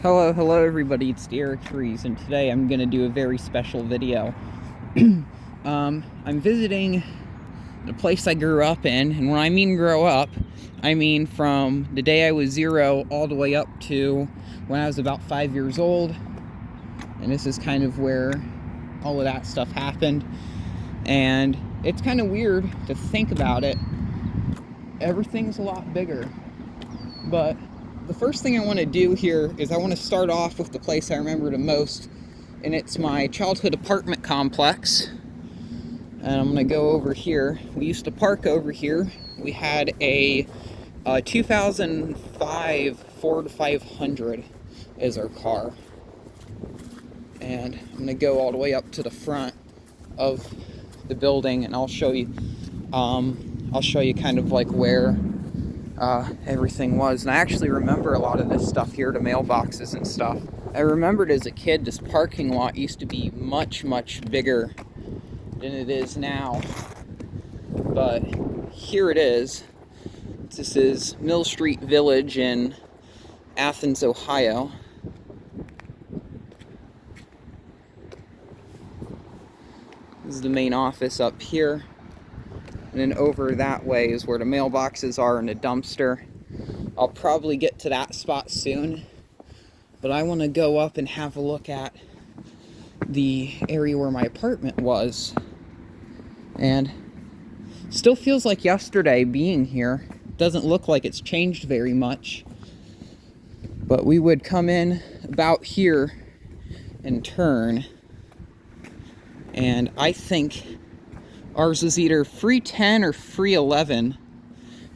Hello everybody, it's Derek Trees, and today I'm going to do a very special video. I'm visiting the place I grew up in, and when I mean grow up, I mean from the day I was 0 all the way up to when I was about 5 years old. And this is kind of where all of that stuff happened. And it's kind of weird to think about it. Everything's a lot bigger. But the first thing I want to do here is I want to start off with the place I remember the most, and it's my childhood apartment complex. And I'm going to go over here. We used to park over here. We had a 2005 Ford 500 as our car. And I'm going to go all the way up to the front of the building, and I'll show you kind of like where everything was. And I actually remember a lot of this stuff here, the mailboxes and stuff. I remembered as a kid this parking lot used to be much bigger than it is now, but here it is. This is Mill Street Village in Athens, Ohio. This is the main office up here. And then over that way is where the mailboxes are and the dumpster. I'll probably get to that spot soon. But I want to go up and have a look at the area where my apartment was. And still feels like yesterday being here. Doesn't look like it's changed very much. But we would come in about here and turn. And I think ours is either 310 or 311,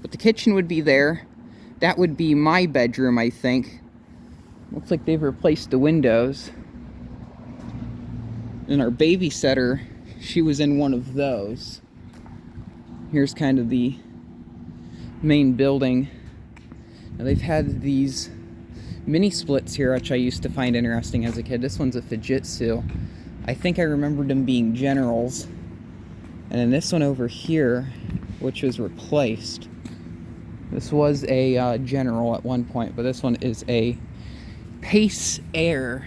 but the kitchen would be there. That would be my bedroom, I think. Looks like they've replaced the windows. And our babysitter, she was in one of those. Here's kind of the main building. Now they've had these mini splits here, which I used to find interesting as a kid. This one's a Fujitsu. I think I remembered them being Generals. And then this one over here, which was replaced. This was a General at one point, but this one is a Pace Air.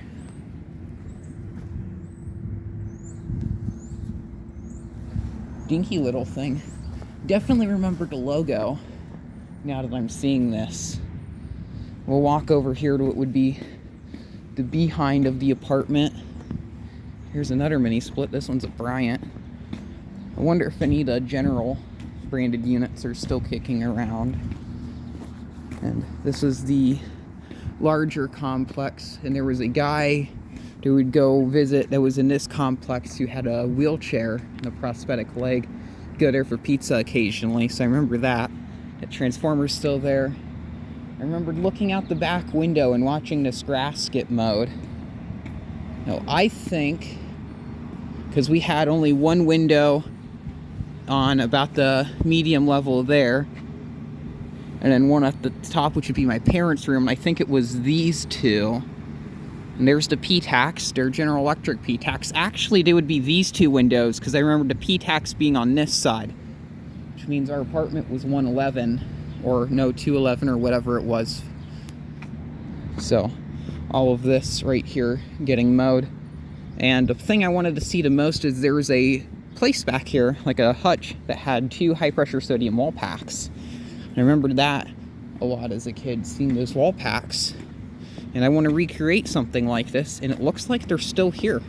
Dinky little thing. Definitely remember the logo now that I'm seeing this. We'll walk over here to what would be the behind of the apartment. Here's another mini split. This one's a Bryant. I wonder if any of the General branded units are still kicking around. And this is the larger complex. And there was a guy who would go visit that was in this complex who had a wheelchair and a prosthetic leg. Go there for pizza occasionally, so I remember that. That transformer's still there. I remembered looking out the back window and watching this grass get mowed. Now, I think, because we had only one window on about the medium level there, and then one at the top, which would be my parents' room, and I think it was these two. And there's the P-Tax, their General Electric P-Tax. Actually, they would be these two windows, because I remember the P-Tax being on this side, which means our apartment was 111, or no, 211, or whatever it was. So all of this right here getting mowed. And the thing I wanted to see the most is there was a place back here, like a hutch, that had 2 high-pressure sodium wall packs. And I remembered that a lot as a kid, seeing those wall packs. And I want to recreate something like this, and it looks like they're still here.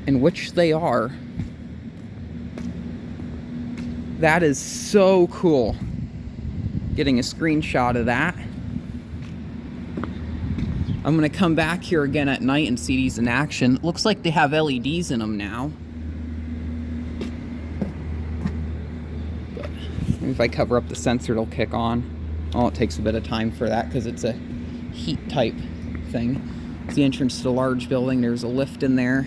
And which they are. That is so cool. Getting a screenshot of that. I'm going to come back here again at night and see these in action. Looks like they have LEDs in them now. But maybe if I cover up the sensor, it'll kick on. Oh, it takes a bit of time for that because it's a heat type thing. It's the entrance to the large building. There's a lift in there.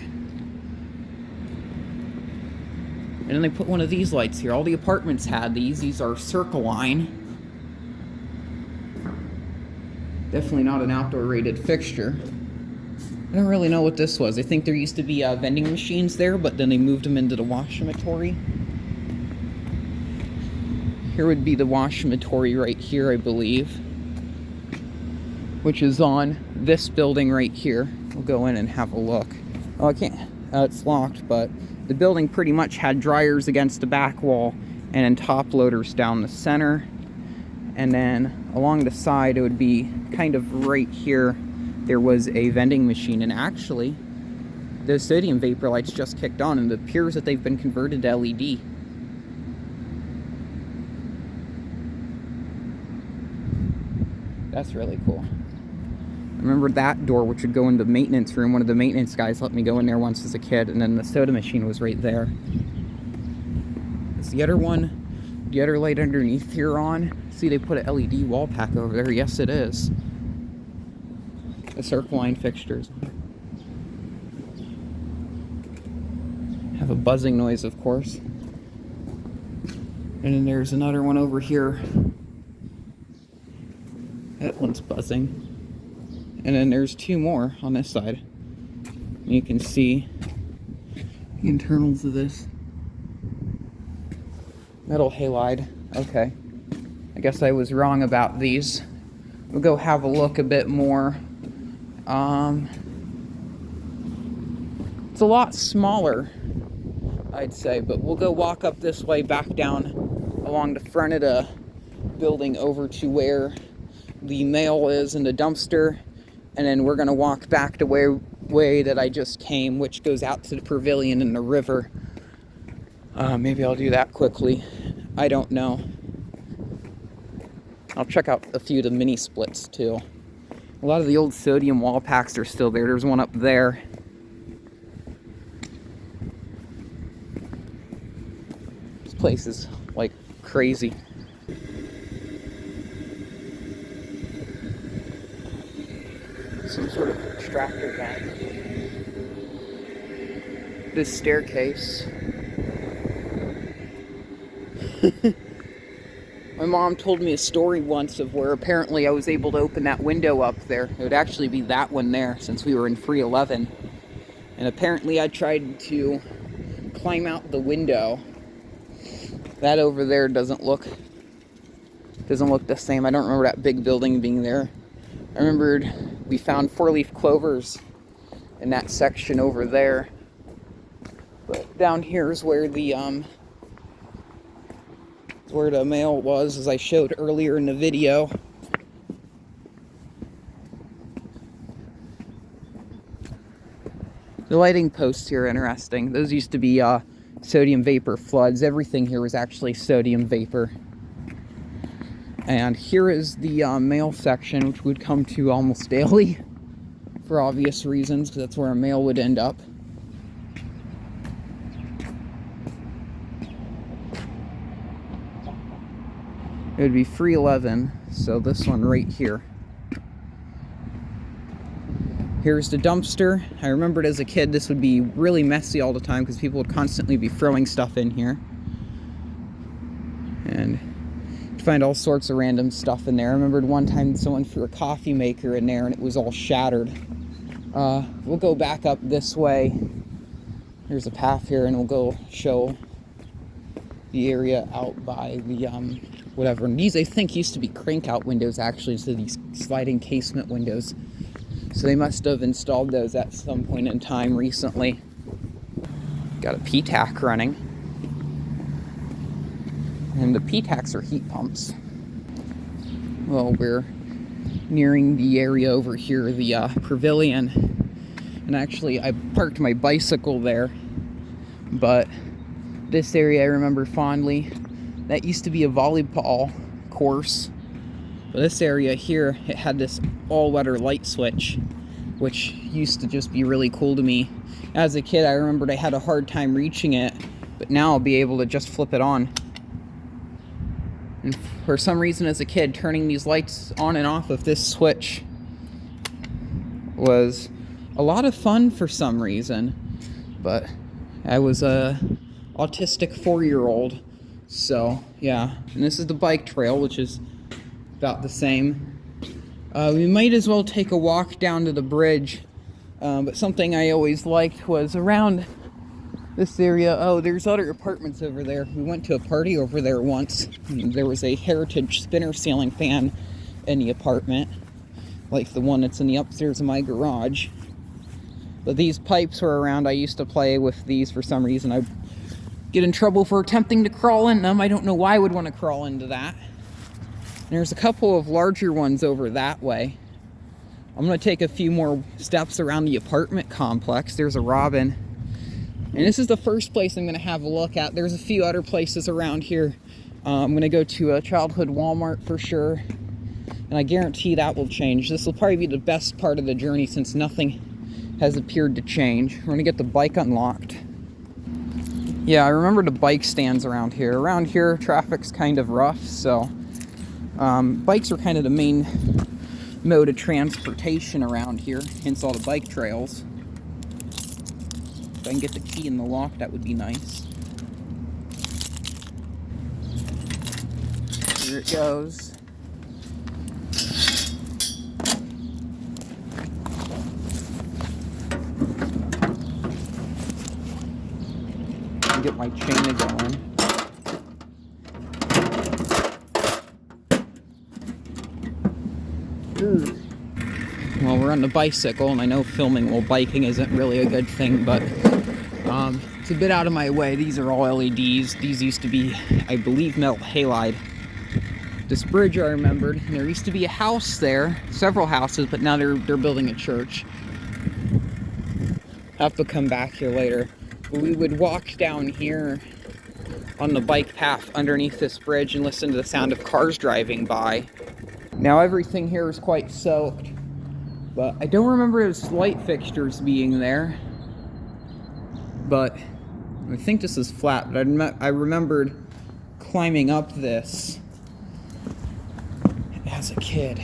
And then they put one of these lights here. All the apartments had these. These are Circle Line. Definitely not an outdoor rated fixture. I don't really know what this was. I think there used to be vending machines there, but then they moved them into the washmatory. Here would be the washmatory right here, I believe, which is on this building right here. We'll go in and have a look. Oh, I can't. It's locked, but the building pretty much had dryers against the back wall and then top loaders down the center. And then along the side, it would be kind of right here, there was a vending machine. And actually, the sodium vapor lights just kicked on, and it appears that they've been converted to LED. That's really cool. I remember that door, which would go into the maintenance room. One of the maintenance guys let me go in there once as a kid, and then the soda machine was right there. Is the other one, the other light underneath here on? See, they put an LED wall pack over there. Yes, it is. The circle line fixtures. Have a buzzing noise, of course. And then there's another one over here. That one's buzzing. And then there's two more on this side. You can see the internals of this. Metal halide. Okay. I guess I was wrong about these. We'll go have a look a bit more. It's a lot smaller, I'd say, but we'll go walk up this way back down along the front of the building over to where the mail is and the dumpster, and then we're going to walk back the way that I just came, which goes out to the pavilion and the river. Maybe I'll do that quickly. I don't know. I'll check out a few of the mini splits too. A lot of the old sodium wall packs are still there. There's one up there. This place is like crazy. Some sort of extractor vent. This staircase. My mom told me a story once of where apparently I was able to open that window up there. It would actually be that one there, since we were in 311. And apparently I tried to climb out the window. That over there doesn't look the same. I don't remember that big building being there. I remembered we found 4-leaf clovers in that section over there. But down here is where the mail was, as I showed earlier in the video. The lighting posts here are interesting. Those used to be sodium vapor floods. Everything here was actually sodium vapor. And here is the mail section, which would come to almost daily for obvious reasons, because that's where our mail would end up. It would be 311, so this one right here. Here's the dumpster. I remembered as a kid this would be really messy all the time because people would constantly be throwing stuff in here. And you'd find all sorts of random stuff in there. I remembered one time someone threw a coffee maker in there and it was all shattered. We'll go back up this way. There's a path here and we'll go show the area out by the whatever. And these, I think, used to be crank-out windows, actually, so these sliding casement windows. So they must have installed those at some point in time recently. Got a PTAC running. And the PTACs are heat pumps. Well, we're nearing the area over here, the pavilion. And actually, I parked my bicycle there. But this area I remember fondly. That used to be a volleyball course. But this area here, it had this all-weather light switch, which used to just be really cool to me. As a kid, I remembered I had a hard time reaching it, but now I'll be able to just flip it on. And for some reason as a kid, turning these lights on and off of this switch was a lot of fun for some reason. But I was a autistic 4-year-old. So, yeah, and this is the bike trail, which is about the same. We might as well take a walk down to the bridge, but something I always liked was around This area, oh, there's other apartments over there. We went to a party over there once. And there was a Heritage spinner ceiling fan in the apartment, like the one that's in the upstairs of my garage. But these pipes were around. I used to play with these for some reason. I get in trouble for attempting to crawl in them. I don't know why I would want to crawl into that. There's a couple of larger ones over that way. I'm going to take a few more steps around the apartment complex. There's a robin. And this is the first place I'm going to have a look at. There's a few other places around here. I'm going to go to a childhood Walmart for sure. And I guarantee that will change. This will probably be the best part of the journey since nothing has appeared to change. We're going to get the bike unlocked. Yeah, I remember the bike stands around here. Around here, traffic's kind of rough, so bikes are kind of the main mode of transportation around here, hence all the bike trails. If I can get the key in the lock, that would be nice. Here it goes. Get my chain going. Well, we're on the bicycle, and I know filming while biking isn't really a good thing, but it's a bit out of my way. These are all LEDs. These used to be, I believe, metal halide. This bridge I remembered, and there used to be a house there, several houses, but now they're building a church. I'll have to come back here later. But we would walk down here on the bike path underneath this bridge and listen to the sound of cars driving by. Now everything here is quite soaked, but I don't remember those light fixtures being there. But I think this is flat, but I remembered climbing up this as a kid.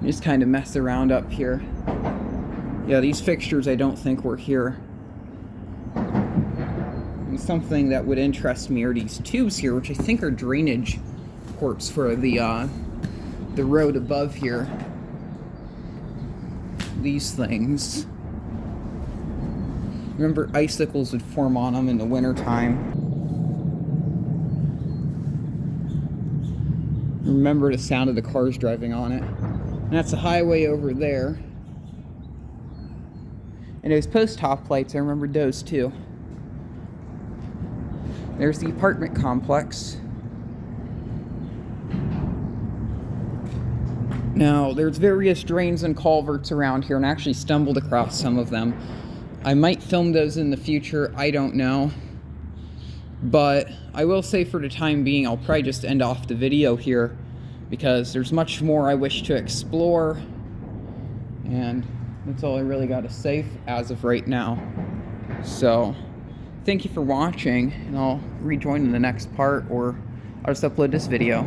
Just kind of mess around up here. Yeah, these fixtures I don't think were here. And something that would interest me are these tubes here, which I think are drainage ports for the road above here. These things. Remember, icicles would form on them in the wintertime. Remember the sound of the cars driving on it. And that's a highway over there. And those post top lights, I remembered those too. There's the apartment complex. Now, there's various drains and culverts around here, and I actually stumbled across some of them. I might film those in the future, I don't know. But I will say for the time being, I'll probably just end off the video here because there's much more I wish to explore. And that's all I really got to say as of right now. So, thank you for watching, and I'll rejoin in the next part, or I'll just upload this video.